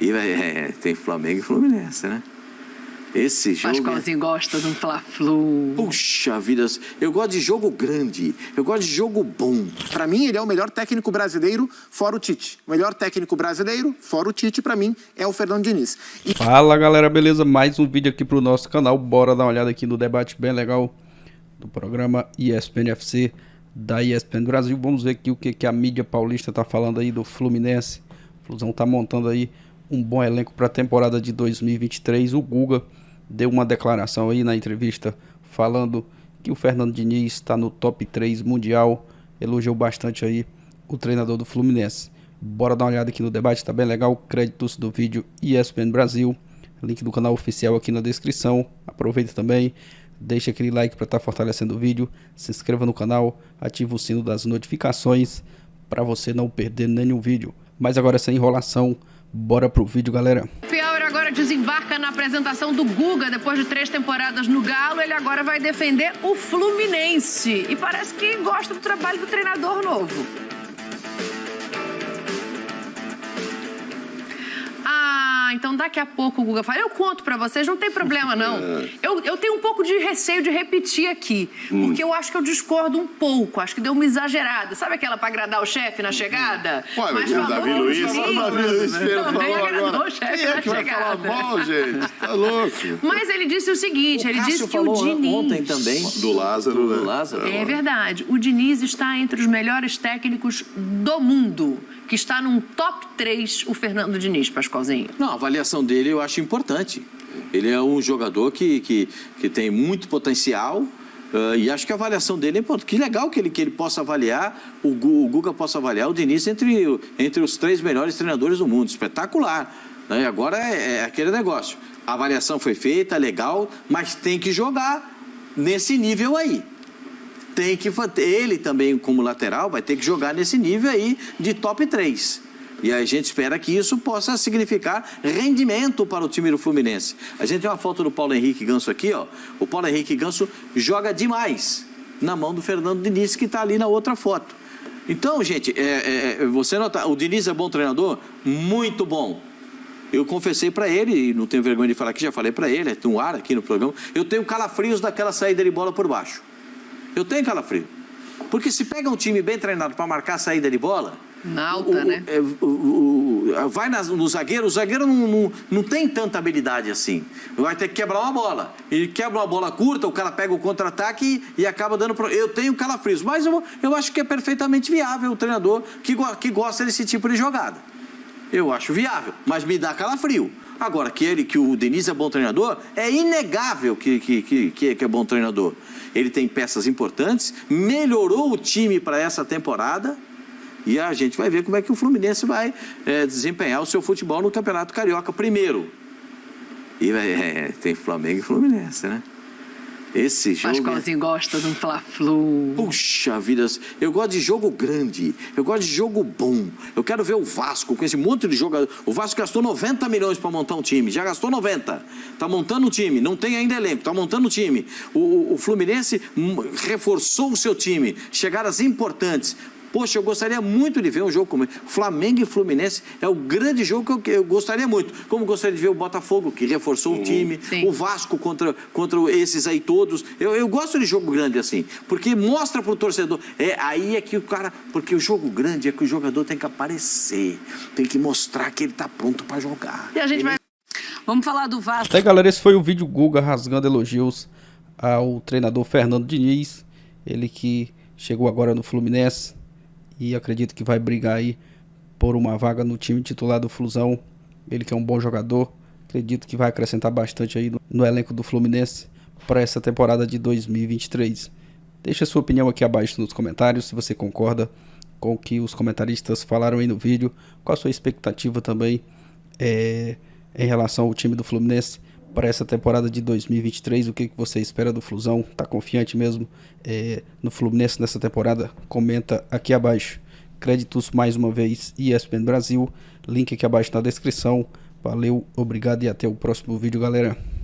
E tem Flamengo e Fluminense, né? Esse jogo... Pascoalzinho gosta de um Fla-Flu. Puxa vida, eu gosto de jogo grande, eu gosto de jogo bom. Pra mim, ele é o melhor técnico brasileiro, fora o Tite. O melhor técnico brasileiro, fora o Tite, pra mim, é o Fernando Diniz. Fala galera, beleza? Mais um vídeo aqui pro nosso canal. Bora dar uma olhada aqui no debate bem legal do programa ESPN FC da ESPN Brasil. Vamos ver aqui o que a mídia paulista tá falando aí do Fluminense. O Flusão tá montando aí um bom elenco para a temporada de 2023. O Guga deu uma declaração aí na entrevista falando que o Fernando Diniz está no top 3 mundial. Elogiou bastante aí o treinador do Fluminense. Bora dar uma olhada aqui no debate, tá bem legal. Créditos do vídeo ESPN Brasil. Link do canal oficial aqui na descrição. Aproveita também, deixa aquele like para estar fortalecendo o vídeo. Se inscreva no canal, ativa o sino das notificações para você não perder nenhum vídeo. Mas agora sem enrolação, bora pro vídeo, galera. Fiauer agora desembarca na apresentação do Guga. Depois de 3 temporadas no Galo, ele agora vai defender o Fluminense. E parece que gosta do trabalho do treinador novo. Então daqui a pouco o Guga fala, eu conto pra vocês, não tem problema não. Eu tenho um pouco de receio de repetir aqui, porque eu acho que eu discordo um pouco, acho que deu uma exagerada. Sabe aquela pra agradar o chefe na chegada? Ué, mas o Davi Luiz falou agora. O chefe Quem é que vai falar mal, gente? Tá louco. Mas ele disse o seguinte, ele disse que o falou Diniz... ontem também Do Lázaro, né? do Lázaro. É verdade, o Diniz está entre os melhores técnicos do mundo, que está num top 3, o Fernando Diniz, Pascoalzinho. Não, a avaliação dele eu acho importante. Ele é um jogador que tem muito potencial e acho que a avaliação dele é importante. Que legal que ele possa avaliar, o Guga possa avaliar o Diniz entre os 3 melhores treinadores do mundo. Espetacular. Né? Agora é aquele negócio. A avaliação foi feita, legal, mas tem que jogar nesse nível aí. Ele também, como lateral, vai ter que jogar nesse nível aí de top 3. E a gente espera que isso possa significar rendimento para o time do Fluminense. A gente tem uma foto do Paulo Henrique Ganso aqui, ó. O Paulo Henrique Ganso joga demais na mão do Fernando Diniz, que está ali na outra foto. Então, gente, você nota, o Diniz é bom treinador? Muito bom. Eu confessei para ele, e não tenho vergonha de falar aqui, já falei para ele, tem um ar aqui no programa, eu tenho calafrios daquela saída de bola por baixo. Eu tenho calafrio. Porque se pega um time bem treinado para marcar a saída de bola... Na alta, né? Vai no zagueiro, o zagueiro não tem tanta habilidade assim. Vai ter que quebrar uma bola. Ele quebra uma bola curta, o cara pega o contra-ataque e acaba dando... Eu tenho calafrios, mas eu acho que é perfeitamente viável o treinador que gosta desse tipo de jogada. Eu acho viável, mas me dá calafrio. Agora, que o Diniz é bom treinador, é inegável que é bom treinador. Ele tem peças importantes, melhorou o time para essa temporada e a gente vai ver como é que o Fluminense vai desempenhar o seu futebol no Campeonato Carioca primeiro. E tem Flamengo e Fluminense, né? Esse jogo... Pascoalzinho gosta de um Fla-Flu. Puxa vida, eu gosto de jogo grande, eu gosto de jogo bom. Eu quero ver o Vasco com esse monte de jogador. O Vasco gastou 90 milhões para montar um time, já gastou 90. Tá montando um time, não tem ainda elenco, tá montando um time. O Fluminense reforçou o seu time, chegadas importantes. Poxa, eu gostaria muito de ver um jogo como esse. Flamengo e Fluminense é o grande jogo que eu gostaria muito. Como gostaria de ver o Botafogo, que reforçou o time, o Vasco contra esses aí todos. Eu gosto de jogo grande assim, porque mostra pro torcedor. Aí é que o cara... Porque o jogo grande é que o jogador tem que aparecer, tem que mostrar que ele tá pronto para jogar. E a gente vai... Vamos falar do Vasco. Até galera, esse foi o vídeo Guga rasgando elogios ao treinador Fernando Diniz. Ele que chegou agora no Fluminense e acredito que vai brigar aí por uma vaga no time titular do Flusão. Ele que é um bom jogador, acredito que vai acrescentar bastante aí no elenco do Fluminense para essa temporada de 2023. Deixa a sua opinião aqui abaixo nos comentários, se você concorda com o que os comentaristas falaram aí no vídeo, qual a sua expectativa também em relação ao time do Fluminense para essa temporada de 2023, o que você espera do Flusão? Tá confiante mesmo no Fluminense nessa temporada? Comenta aqui abaixo. Créditos mais uma vez ESPN Brasil, link aqui abaixo na descrição. Valeu, obrigado e até o próximo vídeo, galera.